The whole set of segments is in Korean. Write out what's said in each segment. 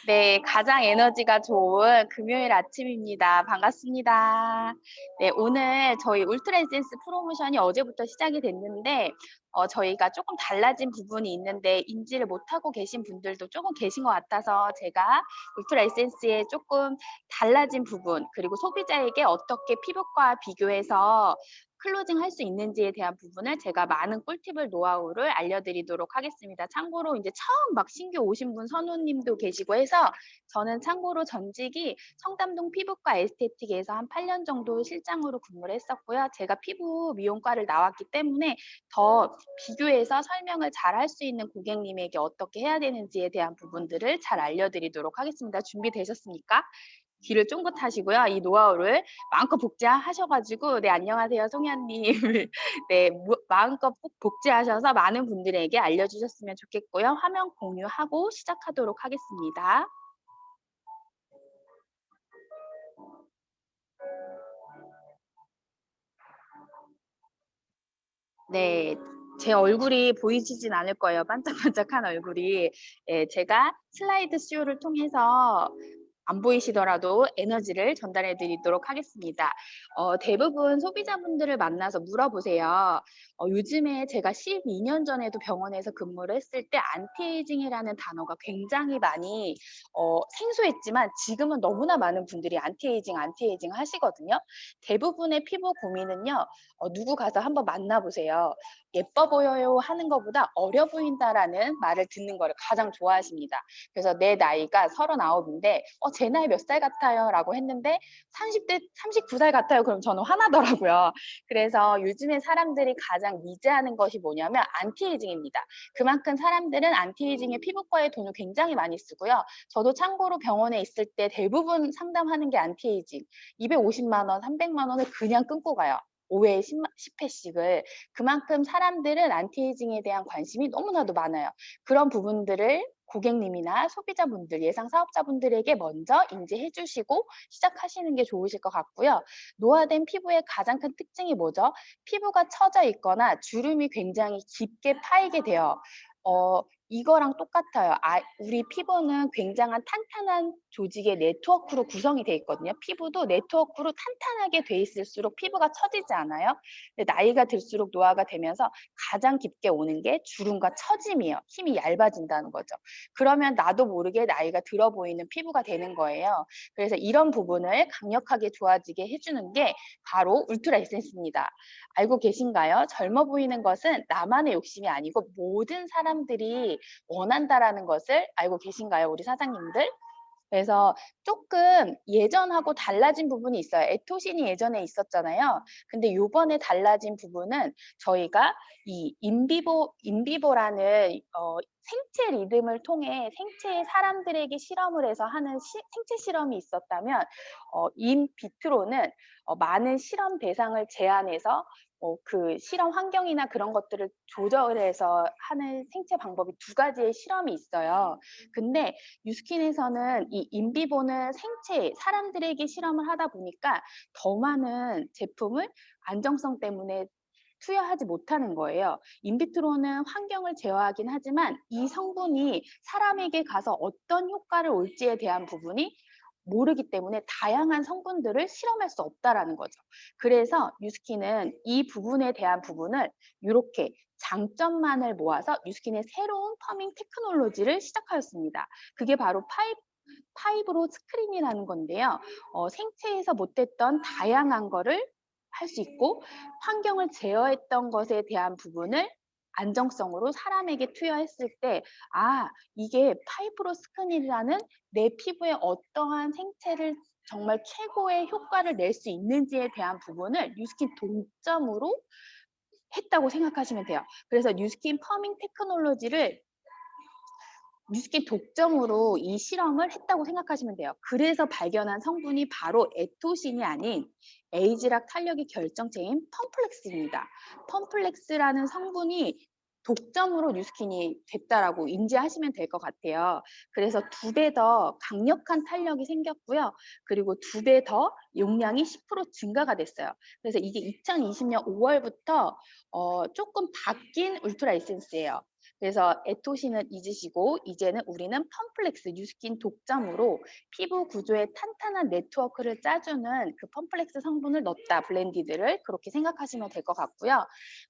네, 가장 에너지가 좋은 금요일 아침입니다. 반갑습니다. 네, 오늘 저희 울트라 에센스 프로모션이 어제부터 시작이 됐는데, 저희가 조금 달라진 부분이 있는데, 인지를 못하고 계신 분들도 조금 계신 것 같아서, 제가 울트라 에센스의 조금 달라진 부분, 그리고 소비자에게 어떻게 피부과 비교해서 클로징 할 수 있는지에 대한 부분을 제가 많은 꿀팁을 노하우를 알려드리도록 하겠습니다. 참고로 이제 처음 막 신규 오신 분 선우님도 계시고 해서 저는 참고로 전직이 청담동 피부과 에스테틱에서 한 8년 정도 실장으로 근무를 했었고요. 제가 피부 미용과를 나왔기 때문에 더 비교해서 설명을 잘 할 수 있는 고객님에게 어떻게 해야 되는지에 대한 부분들을 잘 알려드리도록 하겠습니다. 준비되셨습니까? 귀를 쫑긋 하시고요. 이 노하우를 마음껏 복제하셔 가지고 네, 안녕하세요, 송현님. 네, 마음껏 복제하셔서 많은 분들에게 알려주셨으면 좋겠고요. 화면 공유하고 시작하도록 하겠습니다. 네. 제 얼굴이 보이시진 않을 거예요, 반짝반짝한 얼굴이. 예, 제가 슬라이드 쇼를 통해서 안 보이시더라도 에너지를 전달해 드리도록 하겠습니다. 대부분 소비자분들을 만나서 물어보세요. 요즘에 제가 12년 전에도 병원에서 근무를 했을 때 안티에이징이라는 단어가 굉장히 많이 생소했지만 지금은 너무나 많은 분들이 안티에이징, 안티에이징 하시거든요. 대부분의 피부 고민은요. 누구 가서 한번 만나 보세요. "예뻐 보여요." 하는 것보다 "어려 보인다."라는 말을 듣는 거를 가장 좋아하십니다. 그래서 내 나이가 39 인데 제 나이 몇 살 같아요?"라고 했는데 "30대 39살 같아요." 그럼 저는 화나더라고요. 그래서 요즘에 사람들이 가장 미제하는 것이 뭐냐면 안티에이징입니다. 그만큼 사람들은 안티에이징에 피부과에 돈을 굉장히 많이 쓰고요. 저도 참고로 병원에 있을 때 대부분 상담하는 게 안티에이징. 250만 원, 300만 원을 그냥 끊고 가요. 5 회에 10 회씩을. 그만큼 사람들은 안티에이징에 대한 관심이 너무나도 많아요. 그런 부분들을 고객님이나 소비자분들, 예상 사업자분들에게 먼저 인지해 주시고 시작하시는 게 좋으실 것 같고요. 노화된 피부의 가장 큰 특징이 뭐죠? 피부가 처져 있거나 주름이 굉장히 깊게 파이게 돼요. 이거랑 똑같아요. 우리 피부는 굉장한 탄탄한 조직의 네트워크로 구성이 돼 있거든요. 피부도 네트워크로 탄탄하게 돼 있을수록 피부가 처지지 않아요. 근데 나이가 들수록 노화가 되면서 가장 깊게 오는 게 주름과 처짐이에요. 힘이 얇아진다는 거죠. 그러면 나도 모르게 나이가 들어 보이는 피부가 되는 거예요. 그래서 이런 부분을 강력하게 좋아지게 해 주는 게 바로 울트라 에센스입니다. 알고 계신가요? 젊어 보이는 것은 나만의 욕심이 아니고 모든 사람들이 원한다라는 것을 알고 계신가요, 우리 사장님들? 그래서 조금 예전하고 달라진 부분이 있어요. 에토신이 예전에 있었잖아요. 근데 요번에 달라진 부분은 저희가 이 인비보라는 생체 리듬을 통해 생체의 사람들에게 실험을 해서 하는 생체 실험이 있었다면 인비트로는 많은 실험 대상을 제한해서 그 실험 환경이나 그런 것들을 조절해서 하는 생체 방법이 두 가지의 실험이 있어요. 근데 뉴스킨에서는 이 인비보는 생체, 사람들에게 실험을 하다 보니까 더 많은 제품을 안정성 때문에 투여하지 못하는 거예요. 인비트로는 환경을 제어하긴 하지만 이 성분이 사람에게 가서 어떤 효과를 올지에 대한 부분이 모르기 때문에 다양한 성분들을 실험할 수 없다라는 거죠. 그래서 뉴스킨은 이 부분에 대한 부분을 요렇게 장점만을 모아서 뉴스킨의 새로운 퍼밍 테크놀로지를 시작하였습니다. 그게 바로 파이브로 스크린이라는 건데요. 생체에서 못했던 다양한 거를 할 수 있고 환경을 제어했던 것에 대한 부분을 안정성으로 사람에게 투여했을 때 이게 파이브로 스크린이라는 내 피부에 어떠한 생체를 정말 최고의 효과를 낼 수 있는지에 대한 부분을 뉴스킨 동점으로 했다고 생각하시면 돼요. 그래서 뉴스킨 퍼밍 테크놀로지를 뉴스킨 독점으로 이 실험을 했다고 생각하시면 돼요. 그래서 발견한 성분이 바로 에토신이 아닌 에이지락 탄력의 결정체인 펌플렉스입니다. 펌플렉스라는 성분이 독점으로 뉴스킨이 됐다라고 인지하시면 될 것 같아요. 그래서 2배 더 강력한 탄력이 생겼고요. 그리고 2배 더 용량이 10% 증가가 됐어요. 그래서 이게 2020년 5월부터 조금 바뀐 울트라 에센스예요. 그래서 에토시는 잊으시고 이제는 우리는 펌플렉스 뉴스킨 독점으로 피부 구조에 탄탄한 네트워크를 짜주는 그 펌플렉스 성분을 넣었다. 블렌디드를 그렇게 생각하시면 될 것 같고요.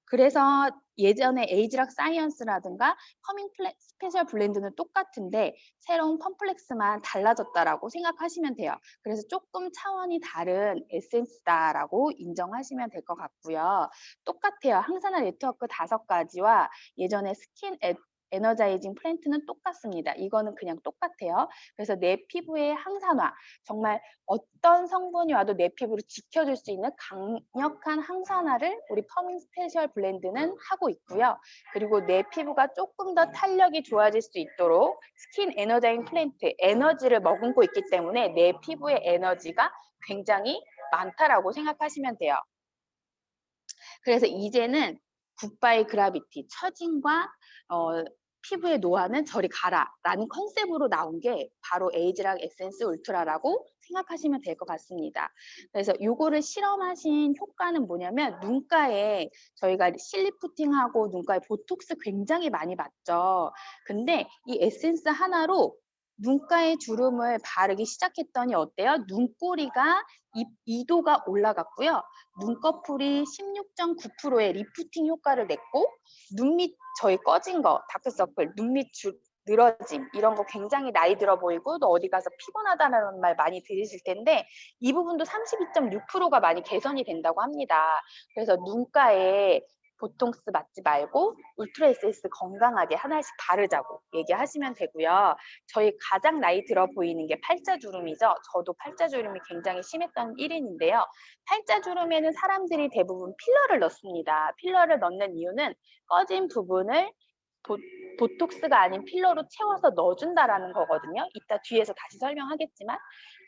그래서 예전에 에이지락 사이언스라든가 커밍 스페셜 블렌드는 똑같은데 새로운 펌플렉스만 달라졌다라고 생각하시면 돼요. 그래서 조금 차원이 다른 에센스다라고 인정하시면 될 것 같고요. 똑같아요. 항산화 네트워크 5가지와 예전에 스킨 에너자이징 플랜트는 똑같습니다. 이거는 그냥 똑같아요. 그래서 내 피부의 항산화, 정말 어떤 성분이 와도 내 피부를 지켜줄 수 있는 강력한 항산화를 우리 퍼밍 스페셜 블렌드는 하고 있고요. 그리고 내 피부가 조금 더 탄력이 좋아질 수 있도록 스킨 에너자이징 플랜트, 에너지를 머금고 있기 때문에 내 피부의 에너지가 굉장히 많다라고 생각하시면 돼요. 그래서 이제는 굿바이 그라비티, 처짐과 피부의 노화는 저리 가라라는 컨셉으로 나온 게 바로 에이지락 에센스 울트라라고 생각하시면 될 것 같습니다. 그래서 요거를 실험하신 효과는 뭐냐면 눈가에 저희가 실리프팅하고 눈가에 보톡스 굉장히 많이 맞죠. 근데 이 에센스 하나로 눈가에 주름을 바르기 시작했더니 어때요? 눈꼬리가 2도가 올라갔고요. 눈꺼풀이 16.9%의 리프팅 효과를 냈고 눈밑 저희 꺼진 거, 다크서클, 눈밑 늘어짐 이런 거 굉장히 나이 들어 보이고 또 어디 가서 피곤하다는 말 많이 들으실 텐데 이 부분도 32.6%가 많이 개선이 된다고 합니다. 그래서 눈가에 보통스 맞지 말고 울트라 에센스 건강하게 하나씩 바르자고 얘기하시면 되고요. 저희 가장 나이 들어 보이는 게 팔자주름이죠. 저도 팔자주름이 굉장히 심했던 1인인데요. 팔자주름에는 사람들이 대부분 필러를 넣습니다. 필러를 넣는 이유는 꺼진 부분을 보톡스가 아닌 필러로 채워서 넣어준다라는 거거든요. 이따 뒤에서 다시 설명하겠지만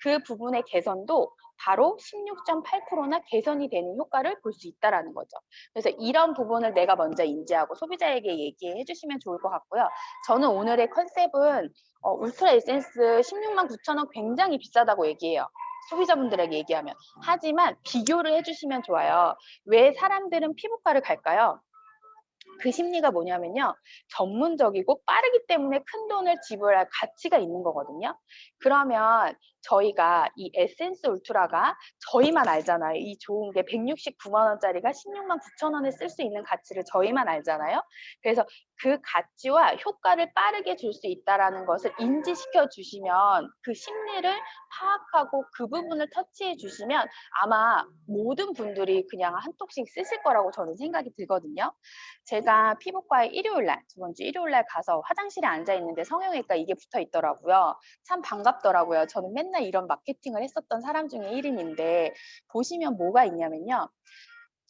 그 부분의 개선도 바로 16.8%나 개선이 되는 효과를 볼 수 있다라는 거죠. 그래서 이런 부분을 내가 먼저 인지하고 소비자에게 얘기해 주시면 좋을 것 같고요. 저는 오늘의 컨셉은 울트라 에센스 16만 9천 원 굉장히 비싸다고 얘기해요. 소비자분들에게 얘기하면. 하지만 비교를 해주시면 좋아요. 왜 사람들은 피부과를 갈까요? 그 심리가 뭐냐면요. 전문적이고 빠르기 때문에 큰돈을 지불할 가치가 있는 거거든요. 그러면 저희가 이 에센스 울트라가 저희만 알잖아요. 이 좋은 게 169만 원짜리가 16만 9천 원에 쓸 수 있는 가치를 저희만 알잖아요. 그래서 그 가치와 효과를 빠르게 줄 수 있다는 것을 인지시켜 주시면 그 심리를 파악하고 그 부분을 터치해 주시면 아마 모든 분들이 그냥 한 톡씩 쓰실 거라고 저는 생각이 들거든요. 제가 피부과에 저번 주 일요일날 가서 화장실에 앉아 있는데 성형외과 이게 붙어 있더라고요. 참 반갑더라고요. 저는 맨날 이런 마케팅을 했었던 사람 중에 1인인데 보시면 뭐가 있냐면요.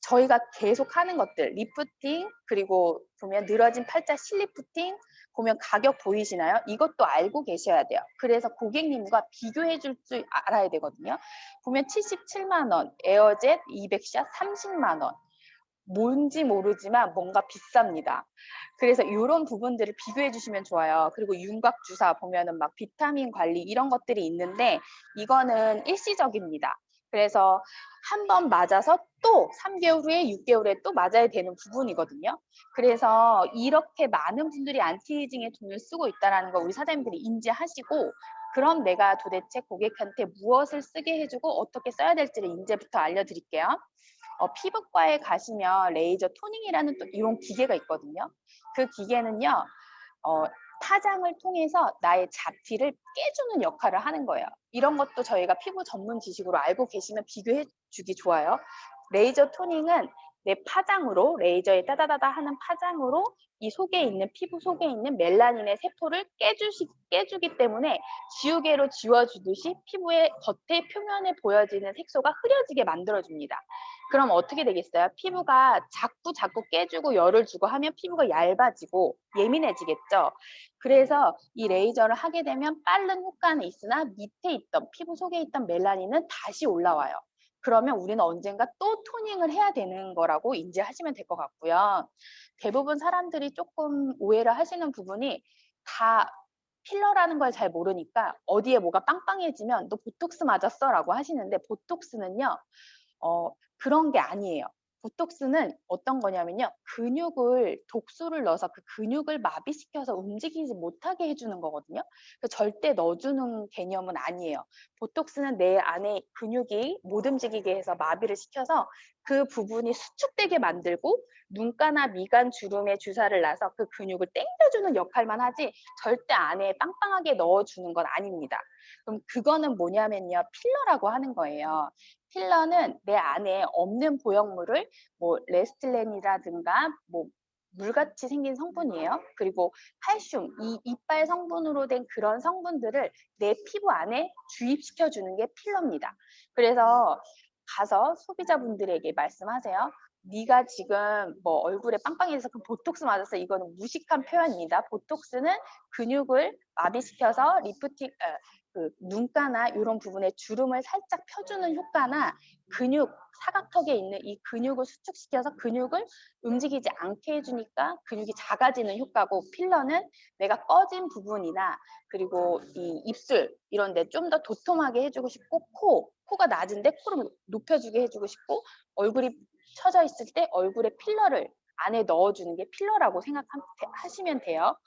저희가 계속 하는 것들, 리프팅, 그리고 보면 늘어진 팔자 실리프팅, 보면 가격 보이시나요? 이것도 알고 계셔야 돼요. 그래서 고객님과 비교해 줄 줄 알아야 되거든요. 보면 77만 원, 에어젯 200샷 30만 원. 뭔지 모르지만 뭔가 비쌉니다. 그래서 이런 부분들을 비교해 주시면 좋아요. 그리고 윤곽 주사 보면은 막 비타민 관리 이런 것들이 있는데 이거는 일시적입니다. 그래서 한 번 맞아서 또 3개월 후에 6개월 후에 또 맞아야 되는 부분이거든요. 그래서 이렇게 많은 분들이 안티에이징에 돈을 쓰고 있다는 거 우리 사장님들이 인지하시고 그럼 내가 도대체 고객한테 무엇을 쓰게 해주고 어떻게 써야 될지를 이제부터 알려드릴게요. 피부과에 가시면 레이저 토닝이라는 또 이런 기계가 있거든요. 그 기계는요, 파장을 통해서 나의 잡티를 깨주는 역할을 하는 거예요. 이런 것도 저희가 피부 전문 지식으로 알고 계시면 비교해 주기 좋아요. 레이저 토닝은 내 파장으로 레이저에 따다다다 하는 파장으로 이 속에 있는 피부 속에 있는 멜라닌의 세포를 깨주기 때문에 지우개로 지워주듯이 피부의 겉에 표면에 보여지는 색소가 흐려지게 만들어줍니다. 그럼 어떻게 되겠어요? 피부가 자꾸 깨주고 열을 주고 하면 피부가 얇아지고 예민해지겠죠. 그래서 이 레이저를 하게 되면 빠른 효과는 있으나 밑에 있던 피부 속에 있던 멜라닌은 다시 올라와요. 그러면 우리는 언젠가 또 토닝을 해야 되는 거라고 인지하시면 될 것 같고요. 대부분 사람들이 조금 오해를 하시는 부분이 다 필러라는 걸 잘 모르니까 어디에 뭐가 빵빵해지면 너 보톡스 맞았어? 라고 하시는데 보톡스는요. 그런 게 아니에요. 보톡스는 어떤 거냐면요. 근육을 독소를 넣어서 그 근육을 마비시켜서 움직이지 못하게 해주는 거거든요. 절대 넣어주는 개념은 아니에요. 보톡스는 내 안에 근육이 못 움직이게 해서 마비를 시켜서 그 부분이 수축되게 만들고 눈가나 미간 주름에 주사를 놔서 그 근육을 당겨주는 역할만 하지 절대 안에 빵빵하게 넣어주는 건 아닙니다. 그럼 그거는 뭐냐면요. 필러라고 하는 거예요. 필러는 내 안에 없는 보형물을 뭐 레스틸렌이라든가 뭐 물같이 생긴 성분이에요. 그리고 칼슘, 이 이빨 성분으로 된 그런 성분들을 내 피부 안에 주입시켜 주는 게 필러입니다. 그래서 가서 소비자분들에게 말씀하세요. 네가 지금 뭐 얼굴에 빵빵해서 그 보톡스 맞았어. 이거는 무식한 표현입니다. 보톡스는 근육을 마비시켜서 리프팅, 그 눈가나 이런 부분에 주름을 살짝 펴주는 효과나 근육, 사각턱에 있는 이 근육을 수축시켜서 근육을 움직이지 않게 해주니까 근육이 작아지는 효과고, 필러는 내가 꺼진 부분이나 그리고 이 입술 이런 데 좀 더 도톰하게 해주고 싶고, 코가 낮은데 코를 높여주게 해주고 싶고, 얼굴이 처져 있을 때 얼굴에 필러를 안에 넣어주는 게 필러라고 생각하시면 돼요.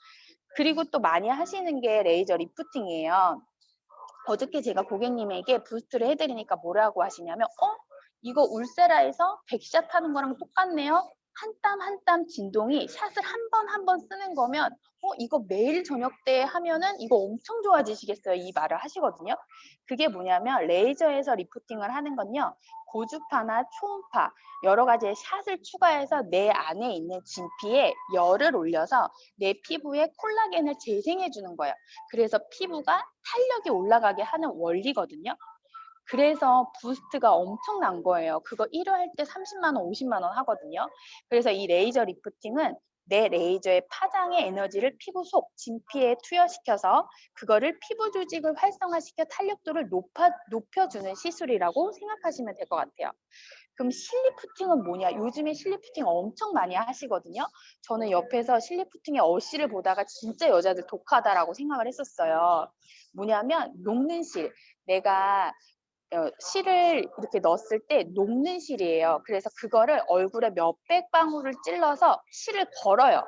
그리고 또 많이 하시는 게 레이저 리프팅이에요. 어저께 제가 고객님에게 부스트를 해드리니까 뭐라고 하시냐면, 이거 울세라에서 100샷 하는 거랑 똑같네요. 한 땀 한 땀 진동이 샷을 한 번 한 번 쓰는 거면 이거 매일 저녁 때 하면은 이거 엄청 좋아지시겠어요. 이 말을 하시거든요. 그게 뭐냐면 레이저에서 리프팅을 하는 건요. 고주파나 초음파 여러 가지의 샷을 추가해서 내 안에 있는 진피에 열을 올려서 내 피부에 콜라겐을 재생해 주는 거예요. 그래서 피부가 탄력이 올라가게 하는 원리거든요. 그래서 부스트가 엄청난 거예요. 그거 1회 할 때 30만 원, 50만 원 하거든요. 그래서 이 레이저 리프팅은 내 레이저의 파장의 에너지를 피부 속 진피에 투여시켜서 그거를 피부 조직을 활성화시켜 탄력도를 높여주는 시술이라고 생각하시면 될 것 같아요. 그럼 실리프팅은 뭐냐? 요즘에 실리프팅 엄청 많이 하시거든요. 저는 옆에서 실리프팅의 어시를 보다가 진짜 여자들 독하다라고 생각을 했었어요. 뭐냐면 녹는 실. 내가 실을 이렇게 넣었을 때 녹는 실이에요. 그래서 그거를 얼굴에 몇백 방울을 찔러서 실을 걸어요.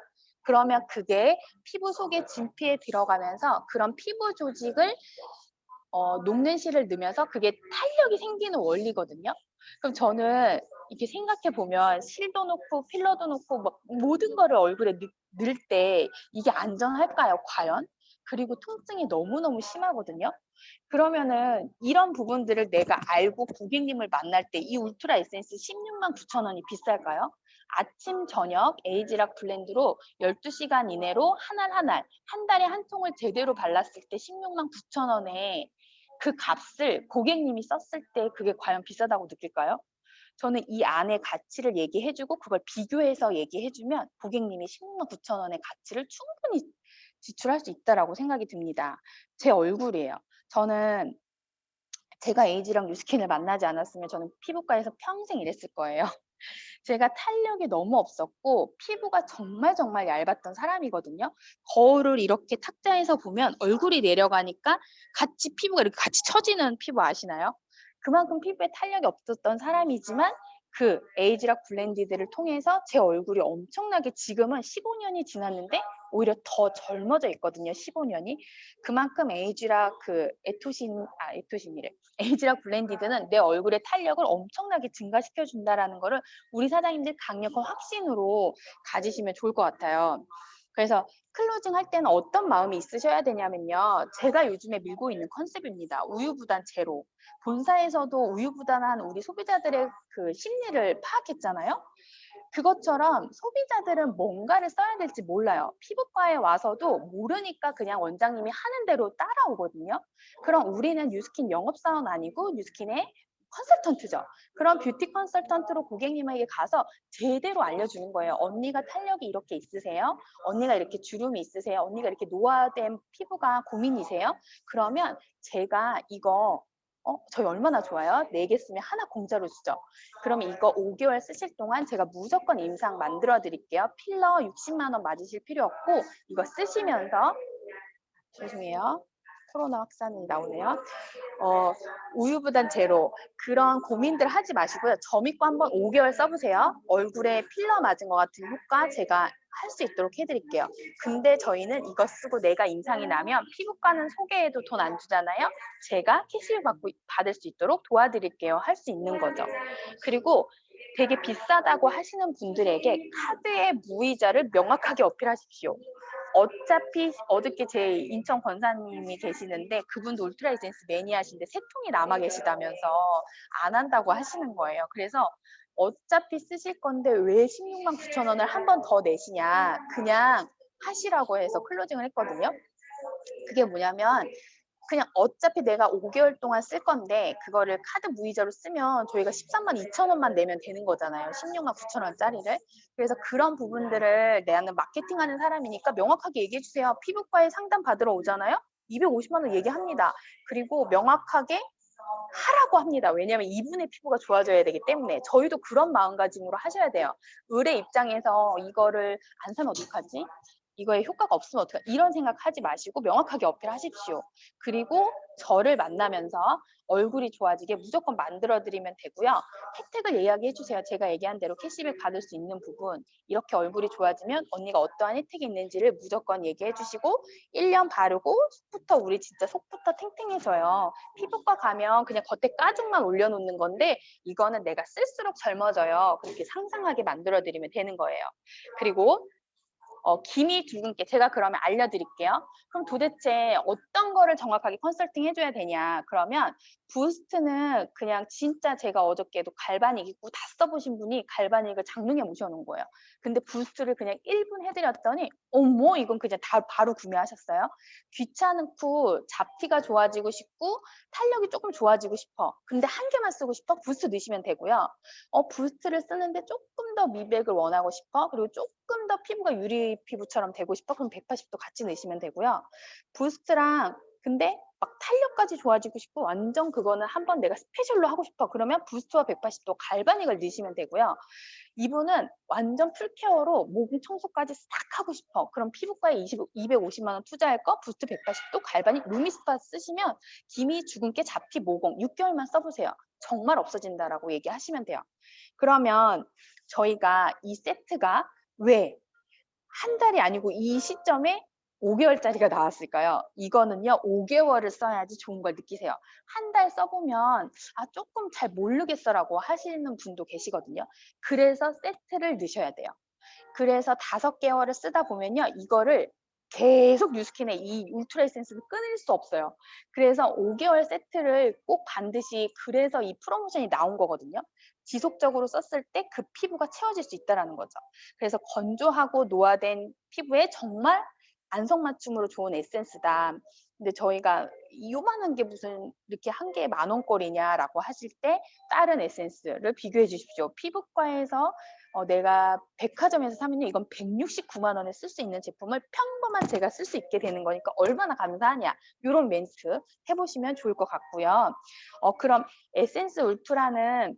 그러면 그게 피부 속에 진피에 들어가면서 그런 피부 조직을 녹는 실을 넣으면서 그게 탄력이 생기는 원리거든요. 그럼 저는 이렇게 생각해 보면 실도 놓고 필러도 놓고 막 모든 거를 얼굴에 넣을 때 이게 안전할까요, 과연? 그리고 통증이 너무너무 심하거든요. 그러면은 이런 부분들을 내가 알고 고객님을 만날 때 이 울트라 에센스 16만 9천 원이 비쌀까요? 아침, 저녁 에이지락 블렌드로 12시간 이내로 한 알 한 알, 한 달에 한 통을 제대로 발랐을 때 16만 9천 원에 그 값을 고객님이 썼을 때 그게 과연 비싸다고 느낄까요? 저는 이 안의 가치를 얘기해주고 그걸 비교해서 얘기해주면 고객님이 16만 9천 원의 가치를 충분히 지출할 수 있다라고 생각이 듭니다. 제 얼굴이에요. 저는 제가 에이지랑 뉴스킨을 만나지 않았으면 저는 피부과에서 평생 일했을 거예요. 제가 탄력이 너무 없었고 피부가 정말 정말 얇았던 사람이거든요. 거울을 이렇게 탁자에서 보면 얼굴이 내려가니까 같이 피부가 이렇게 같이 처지는 피부 아시나요? 그만큼 피부에 탄력이 없었던 사람이지만 그 에이지락 블렌디드를 통해서 제 얼굴이 엄청나게, 지금은 15년이 지났는데 오히려 더 젊어져 있거든요. 15년이. 그만큼 에이지락 그 에토신이래. 에이지락 블렌디드는 내 얼굴의 탄력을 엄청나게 증가시켜 준다라는 거를 우리 사장님들 강력한 확신으로 가지시면 좋을 것 같아요. 그래서 클로징 할 때는 어떤 마음이 있으셔야 되냐면요. 제가 요즘에 밀고 있는 컨셉입니다. 우유부단 제로. 본사에서도 우유부단한 우리 소비자들의 그 심리를 파악했잖아요. 그것처럼 소비자들은 뭔가를 써야 될지 몰라요. 피부과에 와서도 모르니까 그냥 원장님이 하는 대로 따라오거든요. 그럼 우리는 뉴스킨 영업사원 아니고 뉴스킨의 컨설턴트죠. 그런 뷰티 컨설턴트로 고객님에게 가서 제대로 알려주는 거예요. 언니가 탄력이 이렇게 있으세요? 언니가 이렇게 주름이 있으세요? 언니가 이렇게 노화된 피부가 고민이세요? 그러면 제가 이거 저희 얼마나 좋아요? 4개 쓰면 하나 공짜로 주죠. 그러면 이거 5개월 쓰실 동안 제가 무조건 임상 만들어 드릴게요. 필러 60만 원 맞으실 필요 없고 이거 쓰시면서, 죄송해요. 코로나 확산이 나오네요. 우유부단 제로 그런 고민들 하지 마시고요. 저 믿고 한번 5개월 써보세요. 얼굴에 필러 맞은 것 같은 효과 제가 할 수 있도록 해드릴게요. 근데 저희는 이거 쓰고 내가 임상이 나면 피부과는 소개해도 돈 안 주잖아요. 제가 캐시백 받을 수 있도록 도와드릴게요. 할 수 있는 거죠. 그리고 되게 비싸다고 하시는 분들에게 카드의 무이자를 명확하게 어필하십시오. 어차피 어저께 제 인천 권사님이 계시는데 그분도 울트라 에센스 매니아신데 세 통이 남아 계시다면서 안 한다고 하시는 거예요. 그래서 어차피 쓰실 건데 왜 16만 9천 원을 한 번 더 내시냐, 그냥 하시라고 해서 클로징을 했거든요. 그게 뭐냐면 그냥 어차피 내가 5개월 동안 쓸 건데 그거를 카드 무이자로 쓰면 저희가 13만 2천 원만 내면 되는 거잖아요. 16만 9천 원짜리를. 그래서 그런 부분들을 나는 마케팅하는 사람이니까 명확하게 얘기해 주세요. 피부과에 상담 받으러 오잖아요. 250만 원 얘기합니다. 그리고 명확하게 하라고 합니다. 왜냐하면 이분의 피부가 좋아져야 되기 때문에 저희도 그런 마음가짐으로 하셔야 돼요. 의뢰 입장에서 이거를 안 사면 어떡하지? 이거에 효과가 없으면 어떡하지? 이런 생각하지 마시고 명확하게 어필하십시오. 그리고 저를 만나면서 얼굴이 좋아지게 무조건 만들어드리면 되고요. 혜택을 이야기해 주세요. 제가 얘기한 대로 캐시백 받을 수 있는 부분, 이렇게 얼굴이 좋아지면 언니가 어떠한 혜택이 있는지를 무조건 얘기해 주시고 1년 바르고 속부터 우리 진짜 속부터 탱탱해져요. 피부과 가면 그냥 겉에 가죽만 올려놓는 건데 이거는 내가 쓸수록 젊어져요. 그렇게 상상하게 만들어드리면 되는 거예요. 그리고 기미 두근깨 제가 그러면 알려드릴게요. 그럼 도대체 어떤 거를 정확하게 컨설팅 해줘야 되냐? 그러면 부스트는 그냥 진짜 제가 어저께도 갈바닉 입고 다 써보신 분이 갈바닉을 장롱에 모셔놓은 거예요. 근데 부스트를 그냥 1분 해드렸더니 어머 이건 그냥 다 바로 구매하셨어요. 귀찮고 잡티가 좋아지고 싶고 탄력이 조금 좋아지고 싶어. 근데 한 개만 쓰고 싶어? 부스트 넣으시면 되고요. 부스트를 쓰는데 조금 더 미백을 원하고 싶어? 그리고 조금 더 피부가 유리 피부처럼 되고 싶어? 그럼 180도 같이 넣으시면 되고요. 부스트랑 근데 막 탄력까지 좋아지고 싶고 완전 그거는 한번 내가 스페셜로 하고 싶어. 그러면 부스트와 180도 갈바닉을 넣으시면 되고요. 이분은 완전 풀케어로 모공 청소까지 싹 하고 싶어. 그럼 피부과에 250만 원 투자할 거 부스트 180도 갈바닉 루미스파 쓰시면 기미, 주근깨, 잡티, 모공 6개월만 써보세요. 정말 없어진다라고 얘기하시면 돼요. 그러면 저희가 이 세트가 왜 한 달이 아니고 이 시점에 5개월짜리가 나왔을까요? 이거는요, 5개월을 써야지 좋은 걸 느끼세요. 한 달 써보면, 조금 잘 모르겠어라고 하시는 분도 계시거든요. 그래서 세트를 넣으셔야 돼요. 그래서 5개월을 쓰다 보면요, 이거를 계속 뉴스킨에 이 울트라 에센스를 끊을 수 없어요. 그래서 5개월 세트를 꼭 반드시 그래서 이 프로모션이 나온 거거든요. 지속적으로 썼을 때 그 피부가 채워질 수 있다는 거죠. 그래서 건조하고 노화된 피부에 정말 안성맞춤으로 좋은 에센스다. 근데 저희가 요만한 게 무슨 이렇게 한 개에 10,000원꼴이냐라고 하실 때 다른 에센스를 비교해 주십시오. 피부과에서 내가 백화점에서 사면요 이건 169만 원에 쓸 수 있는 제품을 평범한 제가 쓸 수 있게 되는 거니까 얼마나 감사하냐 이런 멘트 해보시면 좋을 것 같고요. 그럼 에센스 울트라는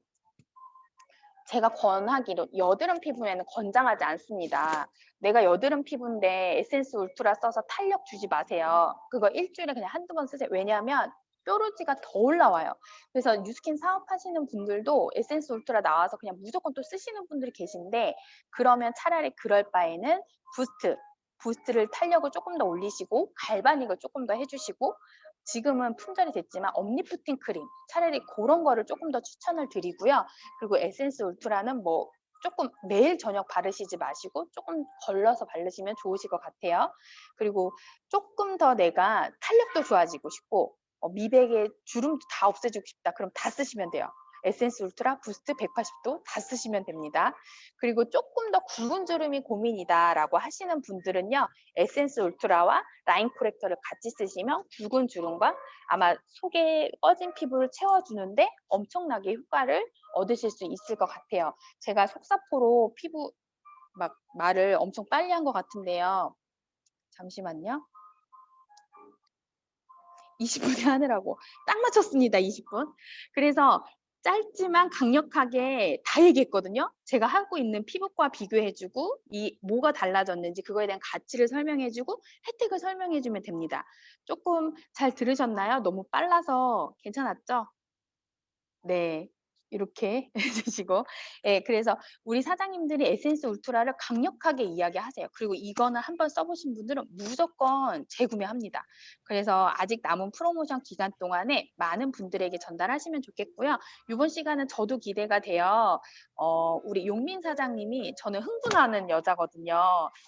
제가 권하기로 여드름 피부에는 권장하지 않습니다. 내가 여드름 피부인데 에센스 울트라 써서 탄력 주지 마세요. 그거 일주일에 그냥 한두 번 쓰세요. 왜냐하면 뾰루지가 더 올라와요. 그래서 뉴스킨 사업하시는 분들도 에센스 울트라 나와서 그냥 무조건 또 쓰시는 분들이 계신데 그러면 차라리 그럴 바에는 부스트를 탄력을 조금 더 올리시고 갈바닉을 조금 더 해주시고 지금은 품절이 됐지만 엄니프팅 크림 차라리 그런 거를 조금 더 추천을 드리고요. 그리고 에센스 울트라는 뭐 조금 매일 저녁 바르시지 마시고 조금 걸러서 바르시면 좋으실 것 같아요. 그리고 조금 더 내가 탄력도 좋아지고 싶고 미백의 주름도 다 없애주고 싶다. 그럼 다 쓰시면 돼요. 에센스 울트라 부스트 180도 다 쓰시면 됩니다. 그리고 조금 더 굵은 주름이 고민이다라고 하시는 분들은요. 에센스 울트라와 라인 코렉터를 같이 쓰시면 굵은 주름과 아마 속에 꺼진 피부를 채워주는데 엄청나게 효과를 얻으실 수 있을 것 같아요. 제가 속사포로 피부 막 말을 엄청 빨리 한 것 같은데요. 잠시만요. 20분에 하느라고 딱 맞췄습니다. 20분. 그래서 짧지만 강력하게 다 얘기했거든요. 제가 하고 있는 피부과 비교해 주고 이 뭐가 달라졌는지 그거에 대한 가치를 설명해 주고 혜택을 설명해 주면 됩니다. 쪼끔 잘 들으셨나요? 너무 빨라서 괜찮았죠? 네. 이렇게 해 주시고 예 그래서 우리 사장님들이 에센스 울트라를 강력하게 이야기하세요. 그리고 이거는 한번 써 보신 분들은 무조건 재구매합니다. 그래서 아직 남은 프로모션 기간 동안에 많은 분들에게 전달하시면 좋겠고요. 요번 시간은 저도 기대가 돼요. 우리 용민 사장님이 저는 흥분하는 여자거든요.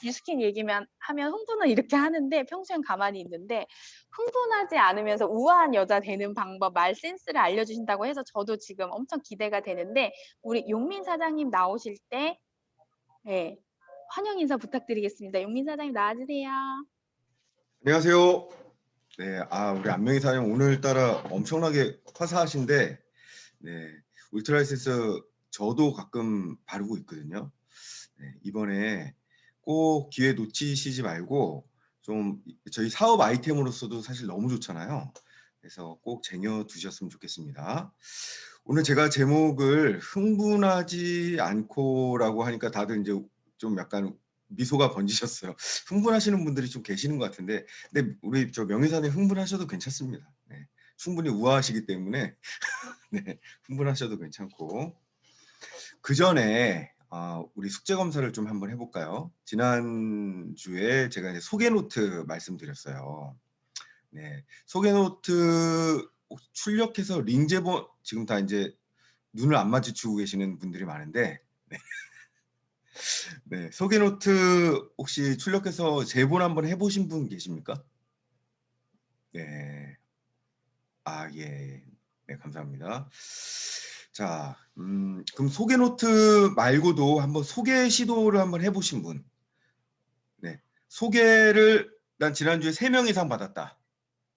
뉴스킨 얘기만 하면 흥분을 이렇게 하는데 평소엔 가만히 있는데 흥분하지 않으면서 우아한 여자 되는 방법, 말 센스를 알려주신다고 해서 저도 지금 엄청 기대가 되는데 우리 용민 사장님 나오실 때 예, 환영 인사 부탁드리겠습니다. 용민 사장님 나와주세요. 안녕하세요. 네, 우리 안명희 사장님 오늘따라 엄청나게 화사하신데, 네, 울트라이센스 저도 가끔 바르고 있거든요. 네, 이번에 꼭 기회 놓치시지 말고 좀 저희 사업 아이템으로서도 사실 너무 좋잖아요. 그래서 꼭 쟁여 두셨으면 좋겠습니다. 오늘 제가 제목을 흥분하지 않고라고 하니까 다들 이제 좀 약간 미소가 번지셨어요. 흥분하시는 분들이 좀 계시는 것 같은데, 근데 우리 저 명예사님 흥분하셔도 괜찮습니다. 네, 충분히 우아하시기 때문에 네, 흥분하셔도 괜찮고. 그 전에 우리 숙제 검사를 좀 한번 해볼까요? 지난주에 제가 이제 소개 노트 말씀드렸어요. 네, 소개 노트 출력해서 링제본 지금 다 이제 눈을 안 마주치고 계시는 분들이 많은데, 네, 네, 소개 노트 혹시 출력해서 제본 한번 해보신 분 계십니까? 네, 예, 네, 감사합니다. 자, 그럼 소개 노트 말고도 한번 소개 시도를 한번 해보신 분. 네, 소개를 난 지난주에 3명 이상 받았다.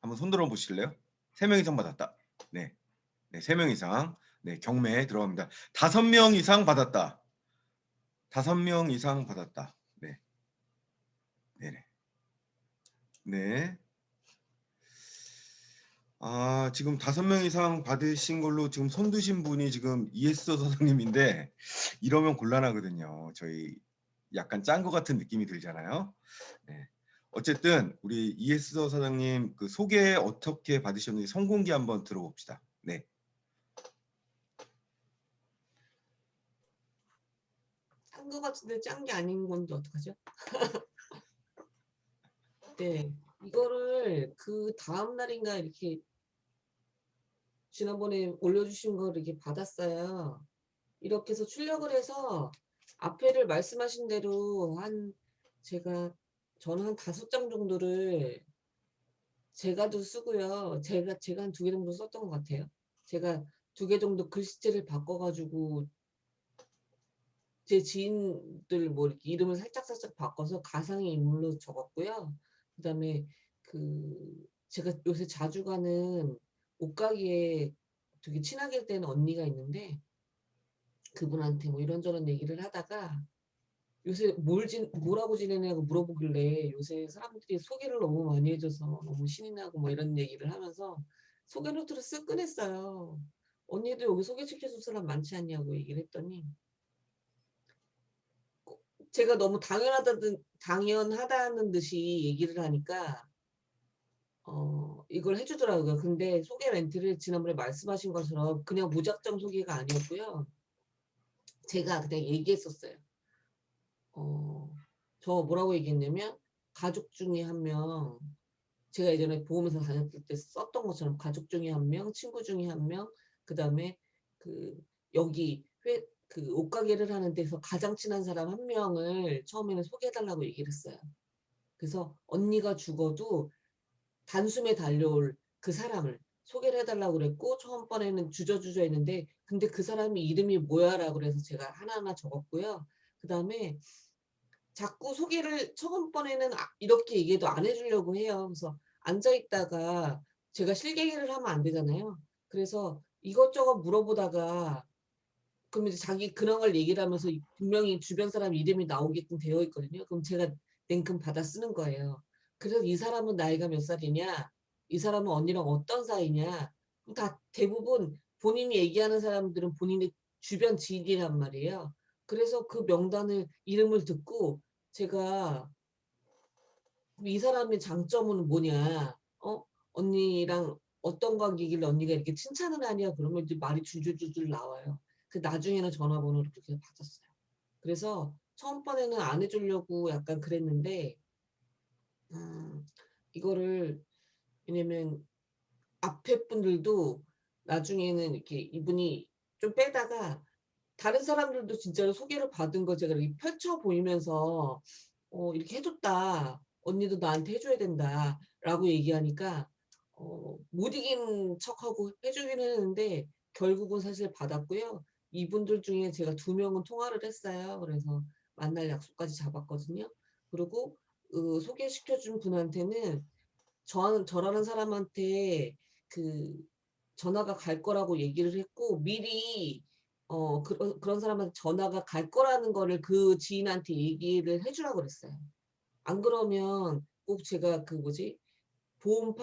한번 손 들어 보실래요? 3명 이상 받았다. 네, 네, 3명 이상. 네, 경매에 들어갑니다. 5명 이상 받았다. 5명 이상 받았다. 네, 네네. 네. 지금 5명 이상 받으신 걸로 지금 손 드신 분이 지금 이에스 사장님인데 이러면 곤란하거든요. 저희 약간 짠 것 같은 느낌이 들잖아요. 네. 어쨌든 우리 이에스 사장님 그 소개 어떻게 받으셨는지 성공기 한번 들어봅시다. 네. 짠 거 같은데 짠 게 아닌 건데 어떡하죠? 네, 이거를 그 다음 날인가 이렇게 지난번에 올려주신 걸 이렇게 받았어요. 이렇게 해서 출력을 해서 앞에를 말씀하신 대로 저는 한 5장 정도를 제가도 쓰고요. 제가 한 2개 정도 썼던 것 같아요. 제가 2개 정도 글씨체를 바꿔가지고 제 지인들 뭐 이렇게 이름을 살짝살짝 바꿔서 가상의 인물로 적었고요. 그다음에 제가 요새 자주 가는 옷가게에 되게 친하게 된 언니가 있는데 그분한테 뭐 이런저런 얘기를 하다가 요새 뭐라고 지내냐고 물어보길래 요새 사람들이 소개를 너무 많이 해줘서 너무 신이 나고 뭐 이런 얘기를 하면서 소개 노트를 쓱 꺼냈어요. 언니도 여기 소개시켜줄 사람 많지 않냐고 얘기를 했더니 제가 너무 당연하다는 듯이 얘기를 하니까 이걸 해주더라고요. 근데 소개 멘트를 지난번에 말씀하신 것처럼 그냥 무작정 소개가 아니었고요. 제가 그냥 얘기했었어요. 저 뭐라고 얘기했냐면 가족 중에 한 명, 제가 예전에 보험회사 다녔을 때 썼던 것처럼 가족 중에 한 명, 친구 중에 한 명, 그 다음에 여기 옷가게를 하는 데서 가장 친한 사람 한 명을 처음에는 소개해달라고 얘기를 했어요. 그래서 언니가 죽어도 단숨에 달려올 그 사람을 소개를 해달라고 그랬고 처음번에는 주저주저 했는데 근데 그 사람이 이름이 뭐야 라고 그래서 제가 하나하나 적었고요. 그 다음에 자꾸 소개를 처음번에는 이렇게 얘기해도 안 해주려고 해요. 그래서 앉아있다가 제가 실갱이를 하면 안 되잖아요. 그래서 이것저것 물어보다가 그럼 이제 자기 근황을 얘기를 하면서 분명히 주변 사람 이름이 나오게끔 되어 있거든요. 그럼 제가 냉큼 받아 쓰는 거예요. 그래서 이 사람은 나이가 몇 살이냐? 이 사람은 언니랑 어떤 사이냐? 다 대부분 본인이 얘기하는 사람들은 본인의 주변 지인이란 말이에요. 그래서 그 명단을 이름을 듣고 제가 이 사람의 장점은 뭐냐? 언니랑 어떤 관계길래 언니가 이렇게 칭찬을 하냐? 그러면 이제 말이 줄줄줄줄 나와요. 그 나중에는 전화번호를 그렇게 받았어요. 그래서 처음 번에는 안 해주려고 약간 그랬는데 이거를 왜냐면 앞에 분들도 나중에는 이렇게 이분이 좀 빼다가 다른 사람들도 진짜로 소개를 받은 거 제가 이렇게 펼쳐 보이면서 이렇게 해줬다. 언니도 나한테 해줘야 된다. 라고 얘기하니까 못 이긴 척하고 해주긴 했는데 결국은 사실 받았고요. 이분들 중에 제가 2명은 통화를 했어요. 그래서 만날 약속까지 잡았거든요. 그리고 소개시켜준 분한테는 저라는 사람한테 그 전화가 갈 거라고 얘기를 했고 미리 그런 사람한테 전화가 갈 거라는 거를 그 지인한테 얘기를 해 주라고 그랬어요. 안 그러면 꼭 제가 그 뭐지? 보험